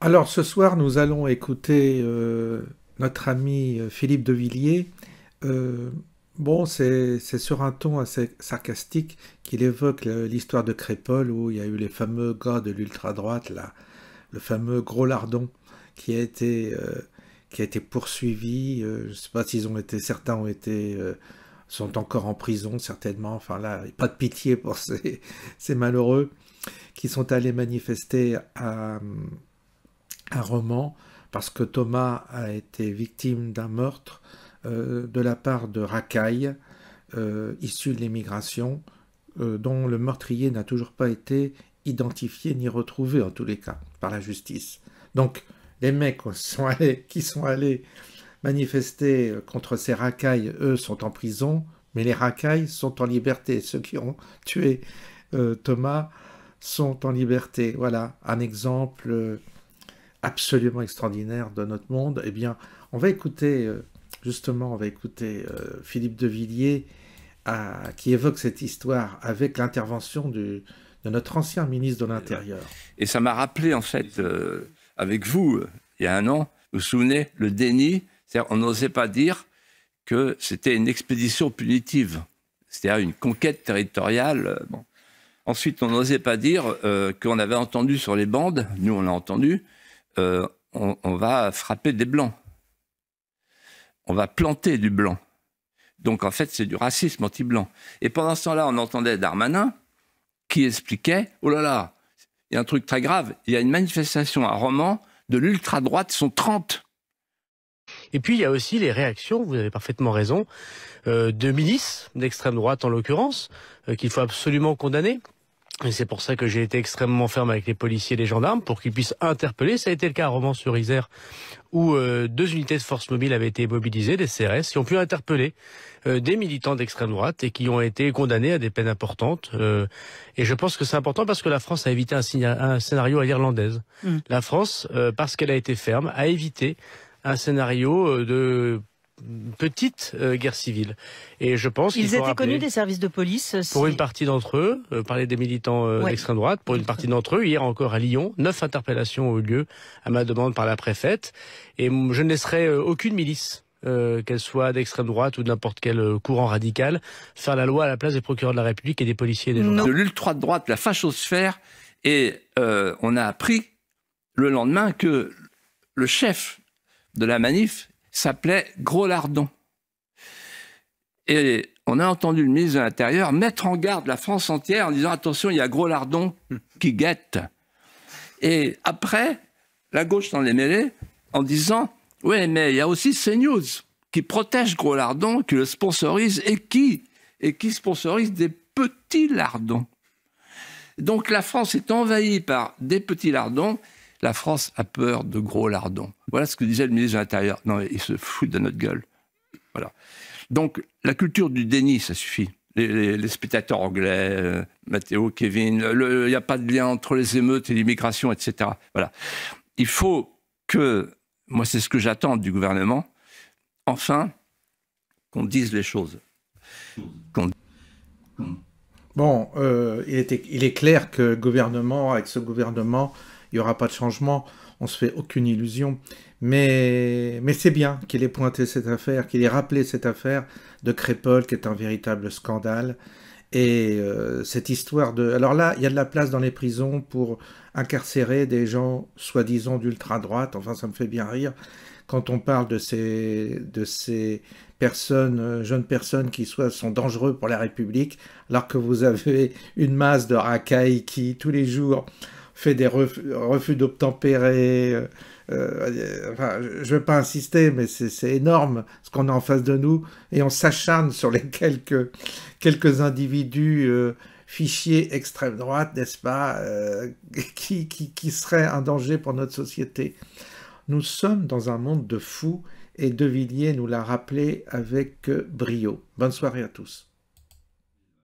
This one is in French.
Alors ce soir, nous allons écouter notre ami Philippe de Villiers. Euh, bon, c'est sur un ton assez sarcastique qu'il évoque l'histoire de Crépol où il y a eu les fameux gars de l'ultra-droite, là, le fameux gros lardon qui a été, euh, qui a été poursuivi. Je ne sais pas s'ils ont été, certains ont été, sont encore en prison certainement. Enfin là, pas de pitié pour ces malheureux qui sont allés manifester à Romans parce que Thomas a été victime d'un meurtre de la part de racailles issus de l'immigration, dont le meurtrier n'a toujours pas été identifié ni retrouvé en tous les cas par la justice. Donc les mecs qui sont allés manifester contre ces racailles, eux, sont en prison, mais les racailles sont en liberté. Ceux qui ont tué Thomas sont en liberté. Voilà un exemple absolument extraordinaire de notre monde. Eh bien, on va écouter, justement, on va écouter Philippe de Villiers qui évoque cette histoire avec l'intervention de notre ancien ministre de l'Intérieur. Et ça m'a rappelé, en fait, avec vous, il y a un an, vous vous souvenez, le déni, c'est-à-dire on n'osait pas dire que c'était une expédition punitive, c'est-à-dire une conquête territoriale. Bon. Ensuite, on n'osait pas dire qu'on avait entendu sur les bandes, nous on l'a entendu, on va frapper des blancs, on va planter du blanc. Donc en fait, c'est du racisme anti-blanc. Et pendant ce temps-là, on entendait Darmanin qui expliquait, oh là là, il y a un truc très grave, il y a une manifestation à Romans de l'ultra-droite, ils sont 30. Et puis il y a aussi les réactions, vous avez parfaitement raison, de milices, d'extrême droite en l'occurrence, qu'il faut absolument condamner. Et c'est pour ça que j'ai été extrêmement ferme avec les policiers et les gendarmes pour qu'ils puissent interpeller. Ça a été le cas à Romans-sur-Isère où 2 unités de force mobile avaient été mobilisées, des CRS, qui ont pu interpeller des militants d'extrême droite et qui ont été condamnés à des peines importantes. Et je pense que c'est important parce que la France a évité un scénario à l'irlandaise. La France, parce qu'elle a été ferme, a évité un scénario de petite guerre civile. Et je pense qu'il Ils faut étaient rappeler, connus des services de police. pour une partie d'entre eux, parler des militants Ouais. d'extrême droite, pour une partie d'entre eux, hier encore à Lyon, 9 interpellations ont eu lieu à ma demande par la préfète. Et je ne laisserai aucune milice, qu'elle soit d'extrême droite ou de n'importe quel courant radical, faire la loi à la place des procureurs de la République et des policiers et des gendarmes. De l'ultra-droite, la fachosphère, et on a appris le lendemain que le chef de la manif s'appelait Gros Lardon. Et on a entendu le ministre de l'Intérieur mettre en garde la France entière en disant « Attention, il y a Gros Lardon qui guette ». Et après, la gauche s'en est mêlée en disant « Ouais, mais il y a aussi CNews qui protège Gros Lardon, qui le sponsorise et qui sponsorise des petits lardons ». Donc la France est envahie par des petits lardons. La France a peur de gros lardons. Voilà ce que disait le ministre de l'Intérieur. Non, il se fout de notre gueule. Voilà. Donc, la culture du déni, ça suffit. Les spectateurs anglais, Mathéo, Kevin, il n'y a pas de lien entre les émeutes et l'immigration, etc. Voilà. Il faut que, moi c'est ce que j'attends du gouvernement, enfin, qu'on dise les choses. Bon, il est clair que avec ce gouvernement, il n'y aura pas de changement. On se fait aucune illusion. Mais c'est bien qu'il ait pointé cette affaire, qu'il ait rappelé cette affaire de Crépol, qui est un véritable scandale. Et cette histoire de... Alors là, il y a de la place dans les prisons pour incarcérer des gens soi-disant d'ultra-droite. Enfin, ça me fait bien rire quand on parle de ces personnes, jeunes personnes qui sont dangereux pour la République, alors que vous avez une masse de racailles qui, tous les jours, fait des refus d'obtempérer. Enfin, je ne vais pas insister, mais c'est énorme ce qu'on a en face de nous, et on s'acharne sur les quelques individus fichiers extrême droite, n'est-ce pas, qui seraient un danger pour notre société. Nous sommes dans un monde de fous, et De Villiers nous l'a rappelé avec brio. Bonne soirée à tous.